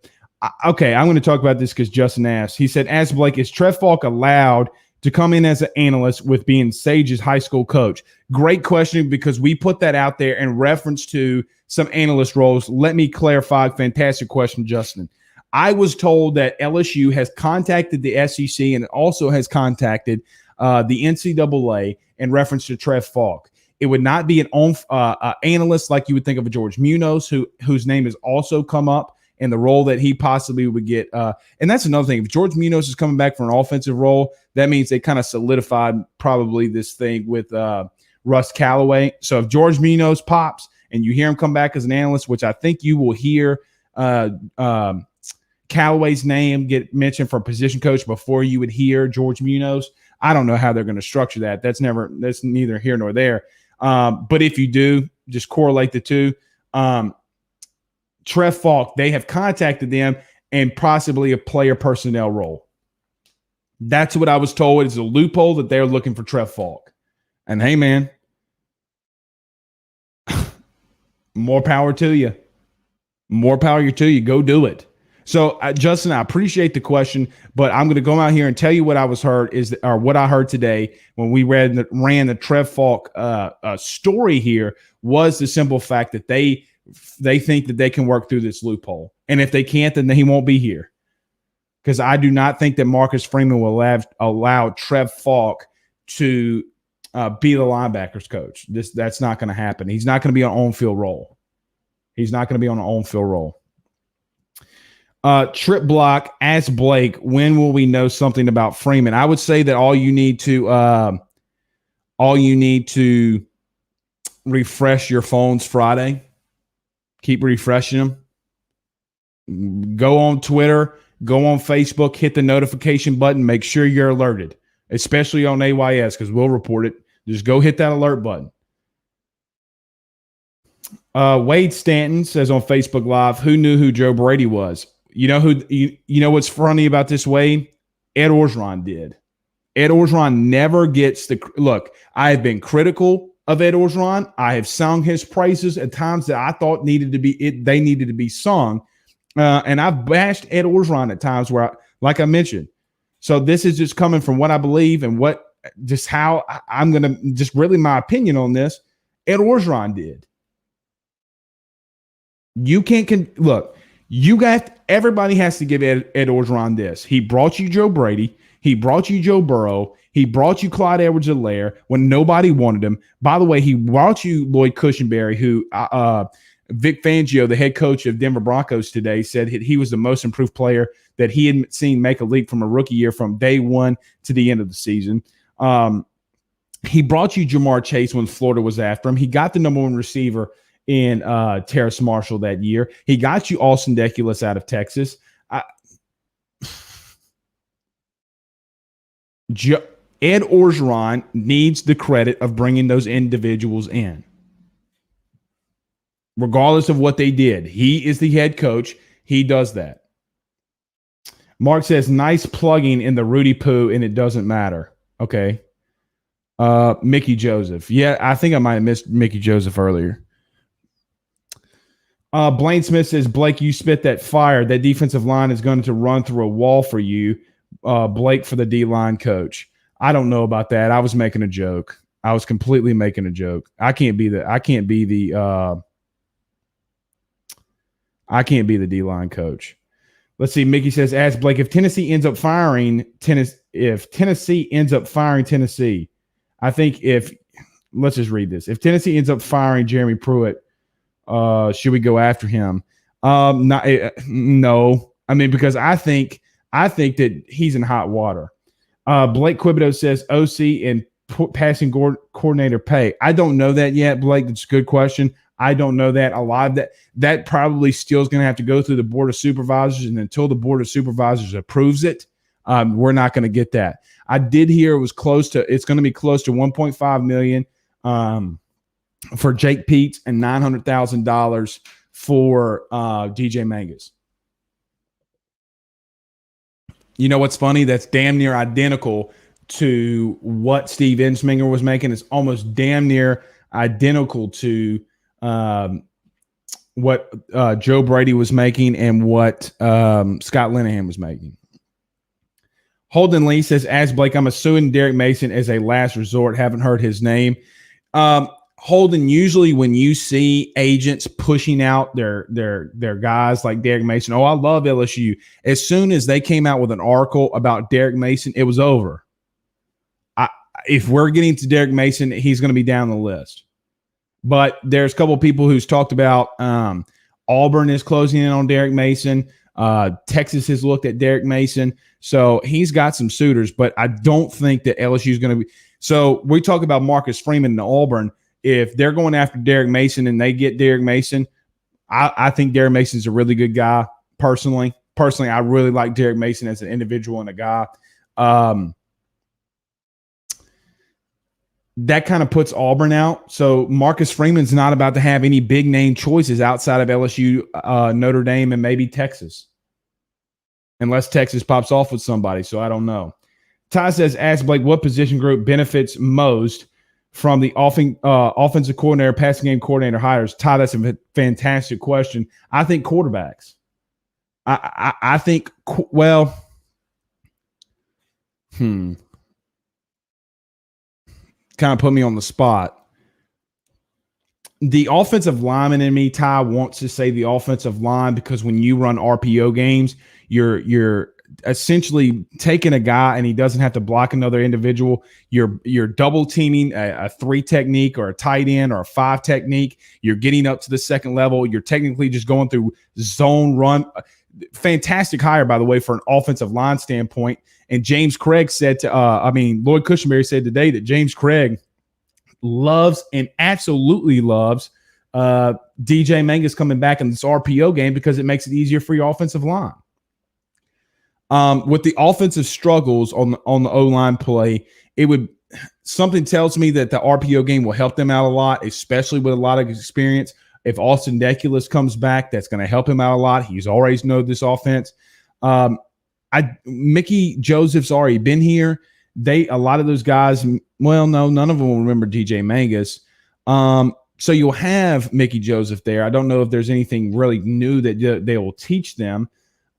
Okay, I'm going to talk about this because Justin asked. He said, ask Blake, is Trev Falk allowed to come in as an analyst with being Sage's high school coach? Great question, because we put that out there in reference to some analyst roles. Let me clarify. Fantastic question, Justin. I was told that LSU has contacted the SEC and also has contacted the NCAA in reference to Trev Falk. It would not be an analyst like you would think of a George Munoz, whose name has also come up in the role that he possibly would get. And that's another thing. If George Munoz is coming back for an offensive role, that means they kind of solidified probably this thing with Russ Callaway. So if George Munoz pops and you hear him come back as an analyst, which I think you will hear Callaway's name get mentioned for position coach before you would hear George Munoz. I don't know how they're going to structure that. That's neither here nor there. But if you do, just correlate the two. Trev Falk, they have contacted them and possibly a player personnel role. That's what I was told. It's a loophole that they're looking for Trev Falk. And hey, man, more power to you. More power to you. Go do it. So, Justin, I appreciate the question, but I'm going to go out here and tell you what I heard today when we ran the Trev Falk story here was the simple fact that they think that they can work through this loophole. And if they can't, then he won't be here. Because I do not think that Marcus Freeman will allow Trev Falk to be the linebackers coach. That's not going to happen. He's not going to be on an on-field role. Trip Block asked Blake, when will we know something about Freeman? I would say that all you need to refresh your phones Friday. Keep refreshing them. Go on Twitter, go on Facebook, hit the notification button. Make sure you're alerted, especially on AYS, because we'll report it. Just go hit that alert button. Wade Stanton says on Facebook Live, who knew who Joe Brady was? You know what's funny about this, Wade? Ed Orgeron did. Ed Orgeron never gets the look. I have been critical of Ed Orgeron. I have sung his praises at times that I thought they needed to be sung. And I've bashed Ed Orgeron at times where, like I mentioned. So this is just coming from what I believe and how I'm going to just really my opinion on this. Ed Orgeron did. You can't look. Everybody has to give Ed Orgeron this. He brought you Joe Brady. He brought you Joe Burrow. He brought you Clyde Edwards-Helaire when nobody wanted him. By the way, he brought you Lloyd Cushenberry, who Vic Fangio, the head coach of Denver Broncos today, said he was the most improved player that he had seen make a leap from a rookie year from day one to the end of the season. He brought you Jamar Chase when Florida was after him. He got the number one receiver in Terrace Marshall that year. He got you Austin Deculus out of Texas. Ed Orgeron needs the credit of bringing those individuals in. Regardless of what they did. He is the head coach. He does that. Mark says, nice plugging in the Rudy Poo, and it doesn't matter. Okay. Mickey Joseph. Yeah, I think I might have missed Mickey Joseph earlier. Blaine Smith says, Blake, you spit that fire. That defensive line is going to run through a wall for you. Blake for the D-line coach. I don't know about that. I was making a joke. I was completely making a joke. I can't be the D-line coach. Let's see. Mickey says, ask Blake, if Tennessee ends up firing Tennessee, I think let's just read this. If Tennessee ends up firing Jeremy Pruitt, should we go after him? No. I mean, because I think that he's in hot water. Blake Quibido says OC and passing coordinator pay. I don't know that yet, Blake. That's a good question. I don't know that. A lot of that probably still is going to have to go through the board of supervisors, and until the board of supervisors approves it, we're not going to get that. I did hear it's going to be close to $1.5 million for Jake Peetz and $900,000 for DJ Mangas. You know what's funny? That's damn near identical to what Steve Ensminger was making. It's almost damn near identical to what Joe Brady was making and what Scott Linehan was making. Holden Lee says, "As Blake, I'm assuming Derek Mason as a last resort. Haven't heard his name." Holden, usually when you see agents pushing out their guys like Derek Mason, I love LSU. As soon as they came out with an article about Derek Mason, it was over. If we're getting to Derek Mason, he's going to be down the list. But there's a couple of people who's talked about Auburn is closing in on Derek Mason. Texas has looked at Derek Mason. So he's got some suitors, but I don't think that LSU is going to be. So we talk about Marcus Freeman and Auburn. If they're going after Derek Mason and they get Derek Mason, I think Derek Mason's a really good guy personally. Personally, I really like Derek Mason as an individual and a guy. That kind of puts Auburn out. So Marcus Freeman's not about to have any big name choices outside of LSU, Notre Dame, and maybe Texas. Unless Texas pops off with somebody. So I don't know. Ty says, ask Blake, what position group benefits most from the offensive coordinator, passing game coordinator hires? Ty, that's a fantastic question. I think quarterbacks. I think, kind of put me on the spot. The offensive lineman in me, Ty, wants to say the offensive line because when you run RPO games, you're essentially taking a guy and he doesn't have to block another individual. You're double teaming a 3 technique or a tight end or a 5 technique. You're getting up to the second level. You're technically just going through zone run. Fantastic hire, by the way, for an offensive line standpoint. And James Craig said Lloyd Cushenberry said today that James Craig loves and absolutely loves DJ Mangas coming back in this RPO game because it makes it easier for your offensive line. With the offensive struggles on the O-line play, something tells me that the RPO game will help them out a lot, especially with a lot of experience. If Austin Deculus comes back, that's going to help him out a lot. He's always known this offense. Mickey Joseph's already been here. A lot of those guys, none of them will remember DJ Mangas. So you'll have Mickey Joseph there. I don't know if there's anything really new that they will teach them.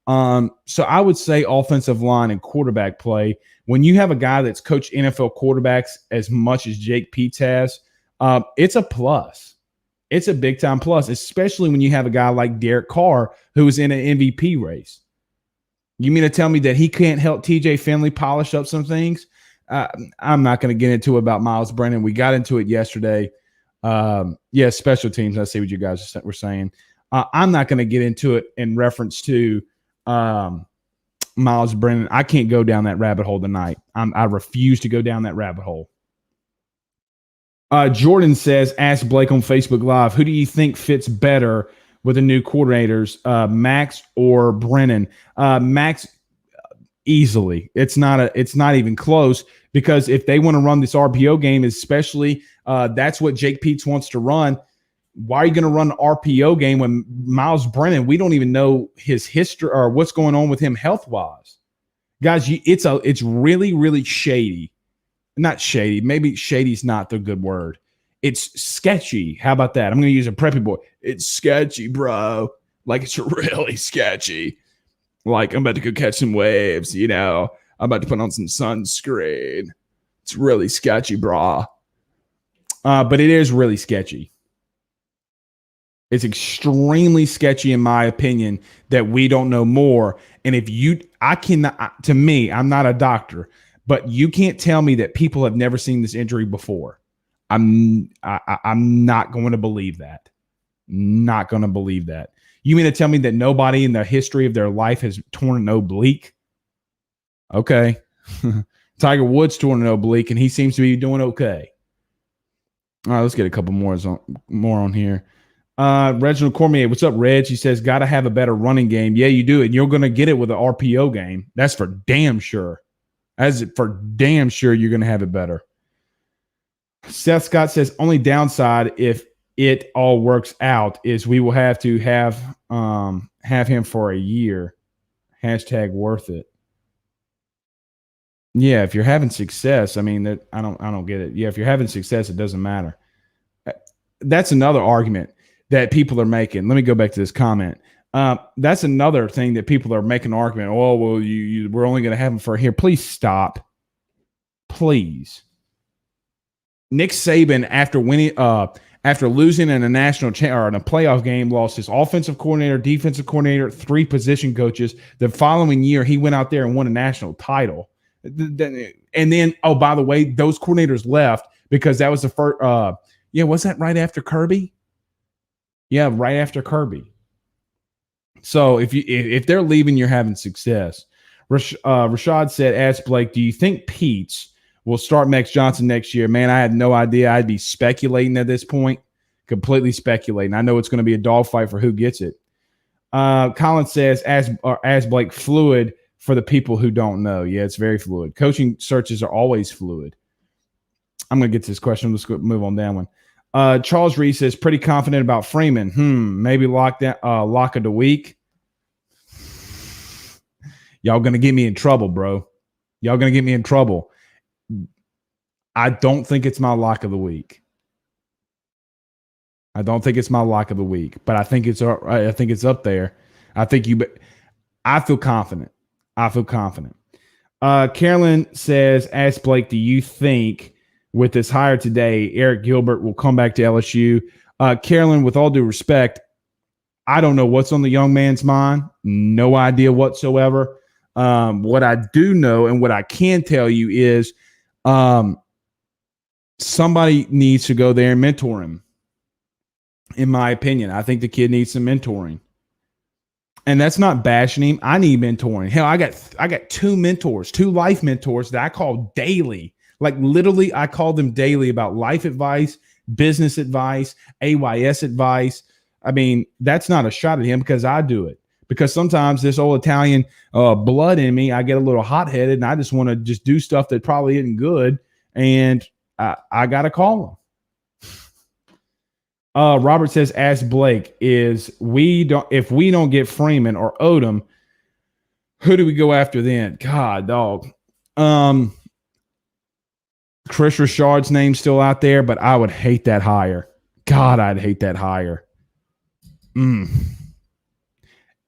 So I would say offensive line and quarterback play. When you have a guy that's coached NFL quarterbacks as much as Jake Peetz has, it's a plus. It's a big time plus, especially when you have a guy like Derek Carr who is in an MVP race. You mean to tell me that he can't help TJ Finley polish up some things? I'm not going to get into it about Miles Brennan. We got into it yesterday. Special teams. I see what you guys were saying. I'm not going to get into it in reference to Miles Brennan. I can't go down that rabbit hole tonight. I refuse to go down that rabbit hole. Jordan says, ask Blake on Facebook Live, who do you think fits better with the new coordinators, Max or Brennan? Max, easily. It's not even close, because if they want to run this RPO game, especially that's what Jake Peetz wants to run. Why are you going to run an RPO game when Miles Brennan, we don't even know his history or what's going on with him health-wise? Guys, it's really, really shady. Not shady. Maybe shady's not the good word. It's sketchy. How about that? I'm going to use a preppy boy. It's sketchy, bro. Like, it's really sketchy. Like, I'm about to go catch some waves, I'm about to put on some sunscreen. It's really sketchy, brah. But it is really sketchy. It's extremely sketchy, in my opinion, that we don't know more. And to me, I'm not a doctor, but you can't tell me that people have never seen this injury before. I'm not going to believe that. Not going to believe that. You mean to tell me that nobody in the history of their life has torn an oblique? Okay. Tiger Woods torn an oblique, and he seems to be doing okay. All right, let's get a couple more on here. Reginald Cormier, what's up, Reg? He says, got to have a better running game. Yeah, you do, and you're going to get it with an RPO game. That's for damn sure. As for damn sure, you're going to have it better. Seth Scott says, only downside if it all works out is we will have to have him for a year. Hashtag worth it. Yeah, if you're having success, I mean, that I don't get it. Yeah, if you're having success, it doesn't matter. That's another argument that people are making. Let me go back to this comment. That's another thing that people are making an argument. Oh, well, we're only going to have him for here. Please stop. Please. Nick Saban, after losing in a national or in a playoff game, lost his offensive coordinator, defensive coordinator, 3 position coaches. The following year, he went out there and won a national title. And then, oh, by the way, those coordinators left because that was the first. Was that right after Kirby? Yeah, right after Kirby. So if they're leaving, you're having success. Rashad said, ask Blake, do you think Peetz will start Max Johnson next year? Man, I had no idea. I'd be speculating at this point, completely speculating. I know it's going to be a dogfight for who gets it. Colin says, ask Blake, fluid for the people who don't know. Yeah, it's very fluid. Coaching searches are always fluid. I'm going to get to this question. Let's go move on down one. Charles Reed says, pretty confident about Freeman. Maybe lock of the week. Y'all going to get me in trouble, bro. Y'all going to get me in trouble. I don't think it's my lock of the week. I don't think it's my lock of the week, but I think it's up there. I feel confident. Carolyn says, ask Blake, do you think with this hire today, Eric Gilbert will come back to LSU? Carolyn, with all due respect, I don't know what's on the young man's mind. No idea whatsoever. What I do know and what I can tell you is somebody needs to go there and mentor him. In my opinion, I think the kid needs some mentoring. And that's not bashing him. I need mentoring. Hell, I got 2 mentors, 2 life mentors that I call daily. Like literally, I call them daily about life advice, business advice, AYS advice. I mean, that's not a shot at him because I do it. Because sometimes this old Italian blood in me, I get a little hot-headed and I just want to just do stuff that probably isn't good. And I got to call him. Robert says, ask Blake, if we don't get Freeman or Odom, who do we go after then? God, dog. Chris Richard's name's still out there, but I would hate that hire. God, I'd hate that hire.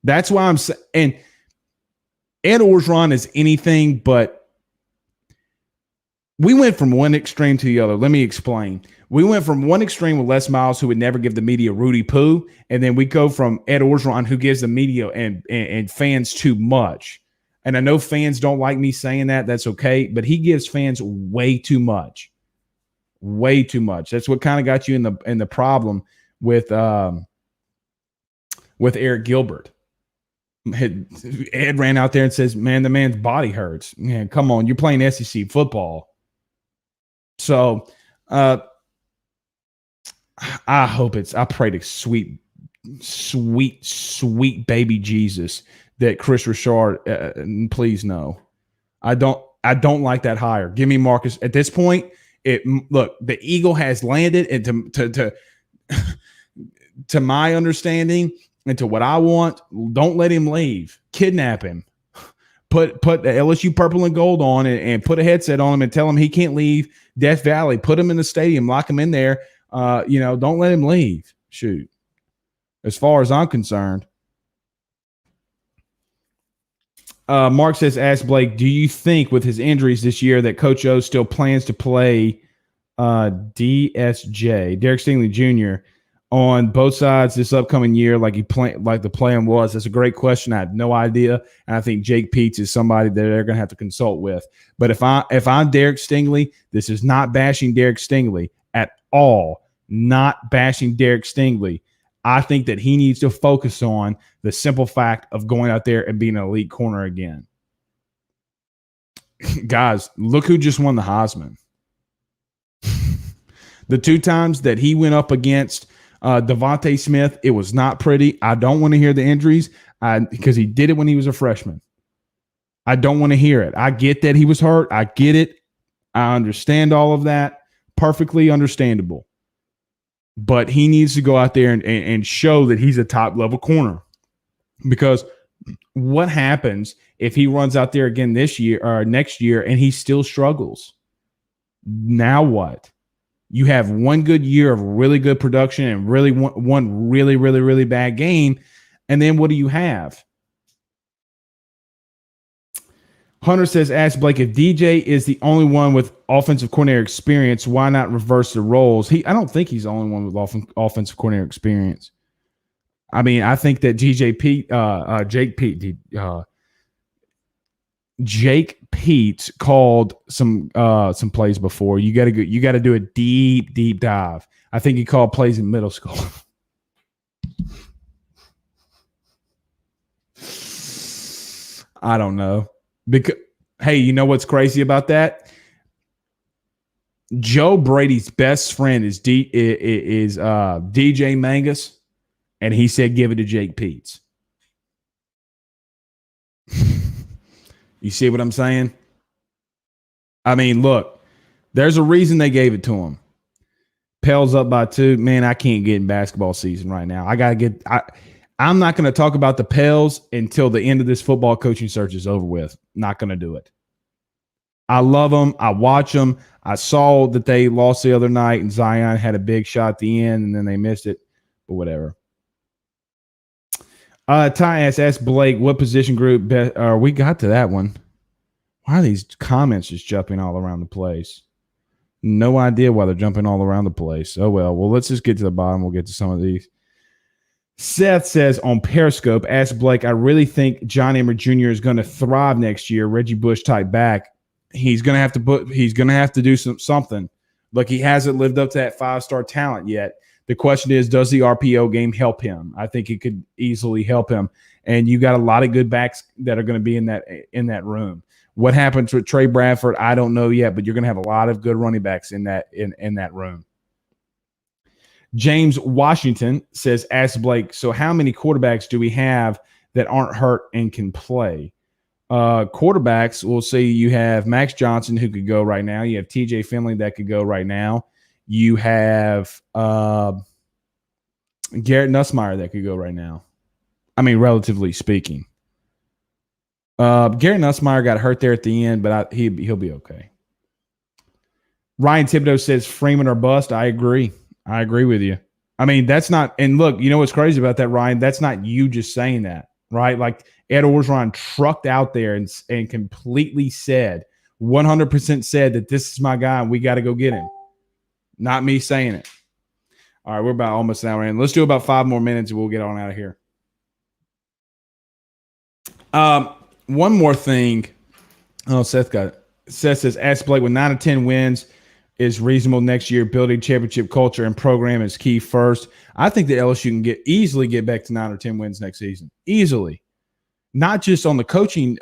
That's why I'm saying, and Ed Orgeron is anything but. We went from one extreme to the other. Let me explain. We went from one extreme with Les Miles, who would never give the media Rudy Poo, and then we go from Ed Orgeron, who gives the media and fans too much. And I know fans don't like me saying that. That's okay, but he gives fans way too much. Way too much. That's what kind of got you in the problem with Eric Gilbert. Ed ran out there and says, man, the man's body hurts. Man, come on, you're playing SEC football. So I pray to sweet baby Jesus that Chris Richard, please no. I don't like that hire. Give me Marcus. At this point, look, the Eagle has landed, and to my understanding and to what I want, don't let him leave. Kidnap him. Put the LSU purple and gold on and put a headset on him and tell him he can't leave Death Valley. Put him in the stadium, lock him in there. Don't let him leave. Shoot. As far as I'm concerned. Mark says, ask Blake, do you think with his injuries this year that Coach O still plans to play DSJ, Derek Stingley Jr., on both sides this upcoming year like the plan was? That's a great question. I have no idea. And I think Jake Peetz is somebody that they're going to have to consult with. But if I'm Derek Stingley, this is not bashing Derek Stingley at all. Not bashing Derek Stingley. I think that he needs to focus on the simple fact of going out there and being an elite corner again. Guys, look who just won the Heisman. The 2 times that he went up against Devontae Smith, it was not pretty. I don't want to hear the injuries because he did it when he was a freshman. I don't want to hear it. I get that he was hurt. I get it. I understand all of that. Perfectly understandable. But he needs to go out there and show that he's a top-level corner. Because what happens if he runs out there again this year or next year and he still struggles? Now what? You have one good year of really good production and really one really, really, really bad game. And then what do you have? Hunter says, ask Blake, if DJ is the only one with offensive coordinator experience, why not reverse the roles? I don't think he's the only one with offensive coordinator experience. I mean, I think that Jake Peetz called some plays before. You got to do a deep dive. I think he called plays in middle school. I don't know. Because hey, you know what's crazy about that? Joe Brady's best friend is DJ Mangas, and he said give it to Jake Peetz. You see what I'm saying? I mean, look, there's a reason they gave it to him. Pels up by 2. Man, I can't get in basketball season right now. I'm not going to talk about the Pels until the end of this football coaching search is over with. Not going to do it. I love them. I watch them. I saw that they lost the other night, and Zion had a big shot at the end, and then they missed it. But whatever. Ty asked Blake, what position group we got to that one. Why are these comments just jumping all around the place? No idea why they're jumping all around the place. Oh, well. Well, let's just get to the bottom. We'll get to some of these. Seth says on Periscope, ask Blake, I really think John Emmer Jr. is going to thrive next year. Reggie Bush type back. He's going to have to do something. Look, he hasn't lived up to that 5-star talent yet. The question is, does the RPO game help him? I think it could easily help him. And you got a lot of good backs that are going to be in that room. What happens with Trey Bradford, I don't know yet, but you're going to have a lot of good running backs in that room. James Washington says, ask Blake, so how many quarterbacks do we have that aren't hurt and can play? Quarterbacks, we'll see you have Max Johnson who could go right now. You have TJ Finley that could go right now. You have Garrett Nussmeier that could go right now. I mean, relatively speaking. Garrett Nussmeier got hurt there at the end, but he'll be okay. Ryan Thibodeau says Freeman or bust. I agree. I agree with you. I mean, that's not – and look, you know what's crazy about that, Ryan? That's not you just saying that, right? Like Ed Orgeron trucked out there and completely said, 100% said that this is my guy and we got to go get him. Not me saying it. All right, we're about almost an hour in. Let's do about 5 more minutes and we'll get on out of here. One more thing. Oh, Seth got it. Seth says, ask Blake, with 9 or 10 wins is reasonable next year. Building championship culture and program is key first. I think that LSU can easily get back to 9 or 10 wins next season. Easily. Not just on the coaching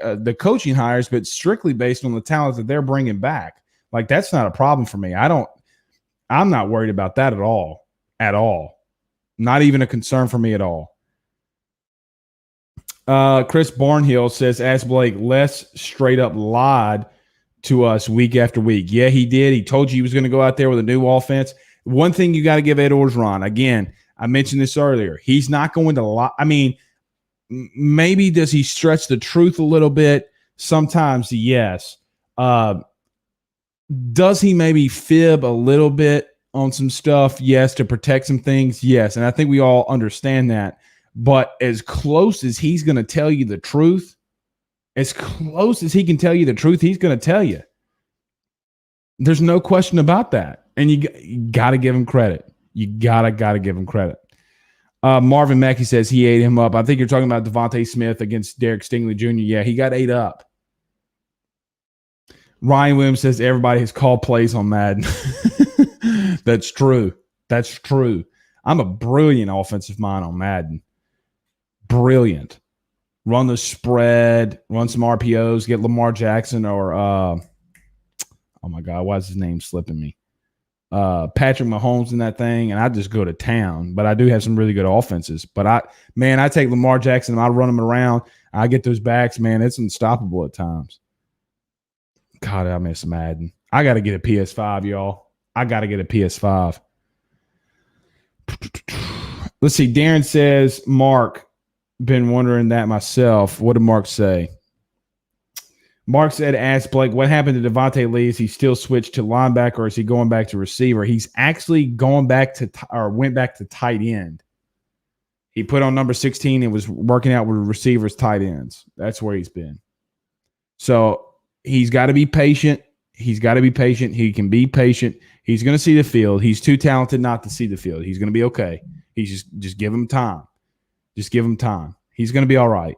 hires, but strictly based on the talent that they're bringing back. Like, that's not a problem for me. I'm not worried about that at all. At all. Not even a concern for me at all. Chris Barnhill says, ask Blake, Les straight up lied to us week after week. Yeah, he did. He told you he was going to go out there with a new offense. One thing you got to give Ed Orgeron, again, I mentioned this earlier. He's not going to lie. I mean, maybe does he stretch the truth a little bit? Sometimes, yes. Does he maybe fib a little bit on some stuff? Yes. To protect some things? Yes. And I think we all understand that. But as close as he's going to tell you the truth, as close as he can tell you the truth, he's going to tell you. There's no question about that. And you got to give him credit. You got to give him credit. Marvin Mackey says he ate him up. I think you're talking about Devontae Smith against Derek Stingley Jr. Yeah, he got ate up. Ryan Williams says everybody has called plays on Madden. That's true. That's true. I'm a brilliant offensive mind on Madden. Brilliant. Run the spread, run some RPOs, get Lamar Jackson or oh my God, why is his name slipping me? Patrick Mahomes in that thing, and I just go to town. But I do have some really good offenses. But I take Lamar Jackson and I run him around. I get those backs, man. It's unstoppable at times. God, I miss Madden. I got to get a PS5, y'all. I got to get a PS5. Let's see. Darren says, Mark, been wondering that myself. What did Mark say? Mark said, ask Blake, what happened to Devontae Lee? Is he still switched to linebacker or is he going back to receiver? He's actually going back to went back to tight end. He put on number 16 and was working out with receivers, tight ends. That's where he's been. So he's got to be patient. He can be patient. He's going to see the field. He's too talented not to see the field. He's going to be okay. He's just give him time. Just give him time. He's going to be all right.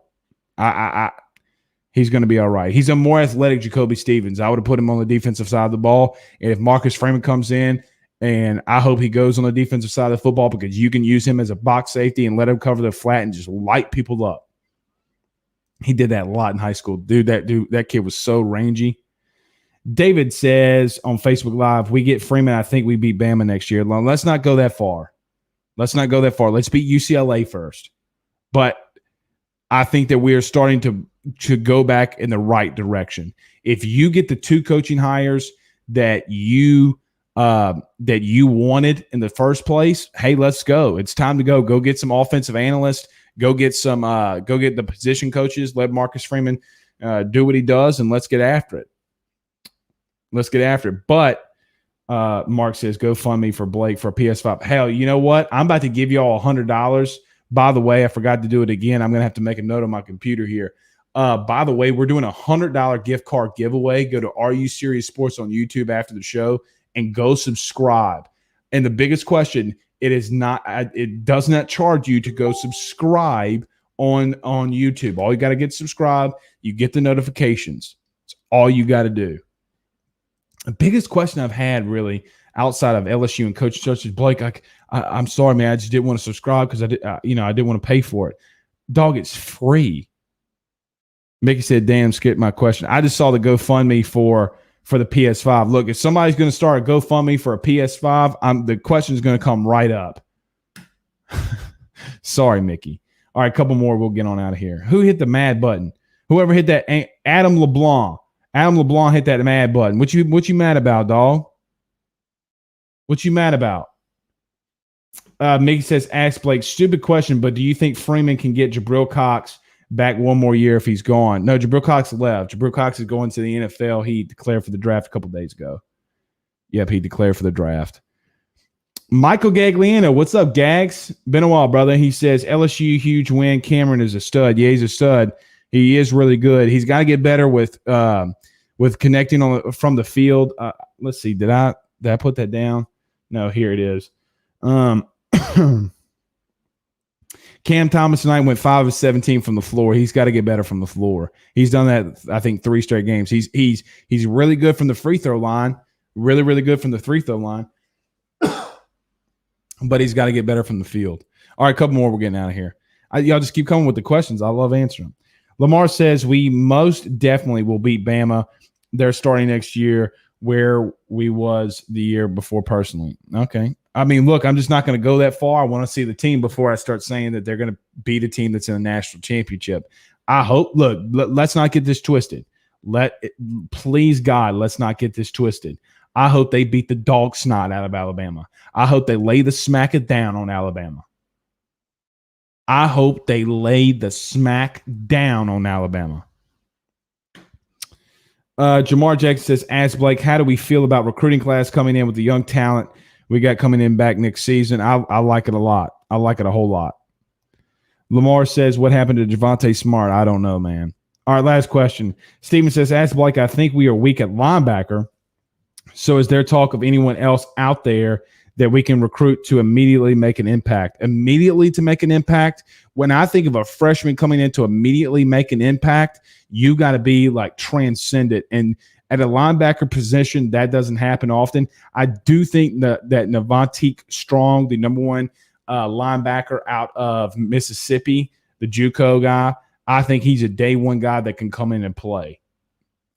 He's going to be all right. He's a more athletic Jacoby Stevens. I would have put him on the defensive side of the ball. And if Marcus Freeman comes in, and I hope he goes on the defensive side of the football because you can use him as a box safety and let him cover the flat and just light people up. He did that a lot in high school. That kid was so rangy. David says on Facebook Live, we get Freeman, I think we beat Bama next year. Let's not go that far. Let's beat UCLA first. But I think that we are starting to go back in the right direction. If you get the two coaching hires that you wanted in the first place, hey, let's go. It's time to go. Go get some offensive analysts. Go get the position coaches. Let Marcus Freeman do what he does, and let's get after it. But Mark says, go fund me for Blake for a PS5. Hell, you know what? I'm about to give you all $100. By the way, I forgot to do it again. I'm going to have to make a note on my computer here. By the way, we're doing a $100 gift card giveaway. Go to RU Serious Sports on YouTube after the show and go subscribe. And the biggest question, it does not charge you to go subscribe on YouTube. All you got to get subscribed. You get the notifications. It's all you got to do. The biggest question I've had really outside of LSU and Coach Church is, Blake, I'm sorry, man. I just didn't want to subscribe because I didn't want to pay for it. Dog, it's free. Mickey said, damn, skip my question. I just saw the GoFundMe for the PS5. Look, if somebody's going to start a GoFundMe for a PS5, the question is going to come right up. Sorry, Mickey. All right, a couple more. We'll get on out of here. Who hit the mad button? Whoever hit that, Adam LeBlanc. Adam LeBlanc hit that mad button. What you mad about, dog? What you mad about? Mickey says, ask Blake, stupid question, but do you think Freeman can get Jabril Cox back one more year if he's gone? No, Jabril Cox left. Jabril Cox is going to the NFL. He declared for the draft a couple days ago. Yep, he declared for the draft. Michael Gagliano, what's up, Gags? Been a while, brother. He says, LSU, huge win. Cameron is a stud. Yeah, he's a stud. He is really good. He's got to get better with connecting from the field. Let's see. Did I put that down? No, here it is. Cam Thomas tonight went 5 of 17 from the floor. He's got to get better from the floor. He's done that, I think, 3 straight games. He's really good from the free throw line. Really, really good from the free throw line. But he's got to get better from the field. All right, a couple more. We're getting out of here. Y'all just keep coming with the questions. I love answering them. Lamar says we most definitely will beat Bama. They're starting next year where we was the year before personally. Okay. I mean, look, I'm just not going to go that far. I want to see the team before I start saying that they're going to beat a team that's in a national championship. I hope. Look, let's not get this twisted. Please, God, let's not get this twisted. I hope they beat the dog snot out of Alabama. I hope they lay the smack it down on Alabama. I hope they lay the smack down on Alabama. Jamar Jackson says, ask Blake, how do we feel about recruiting class coming in with the young talent we got coming in back next season? I like it a lot. I like it a whole lot. Lamar says, what happened to Javonte Smart? I don't know, man. All right, last question. Steven says, ask Blake, I think we are weak at linebacker. So is there talk of anyone else out there that we can recruit to immediately make an impact? Immediately to make an impact? When I think of a freshman coming in to immediately make an impact, you got to be like transcendent. And at a linebacker position, that doesn't happen often. I do think that Navontique Strong, the number one linebacker out of Mississippi, the JUCO guy. I think he's a day one guy that can come in and play.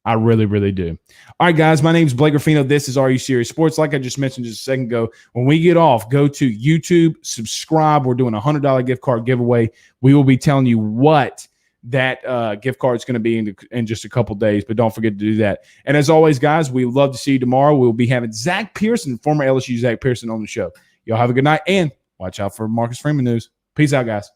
I really, really do. All right, guys, my name is Blake Ruffino. This is Are You Serious Sports? Like I just mentioned just a second ago, when we get off, go to YouTube, subscribe. We're doing a $100 gift card giveaway. We will be telling you what that gift card is going to be in just a couple days, but don't forget to do that. And as always, guys, we love to see you tomorrow. We'll be having Zach Pearson, former LSU Zach Pearson, on the show. Y'all have a good night, and watch out for Marcus Freeman news. Peace out, guys.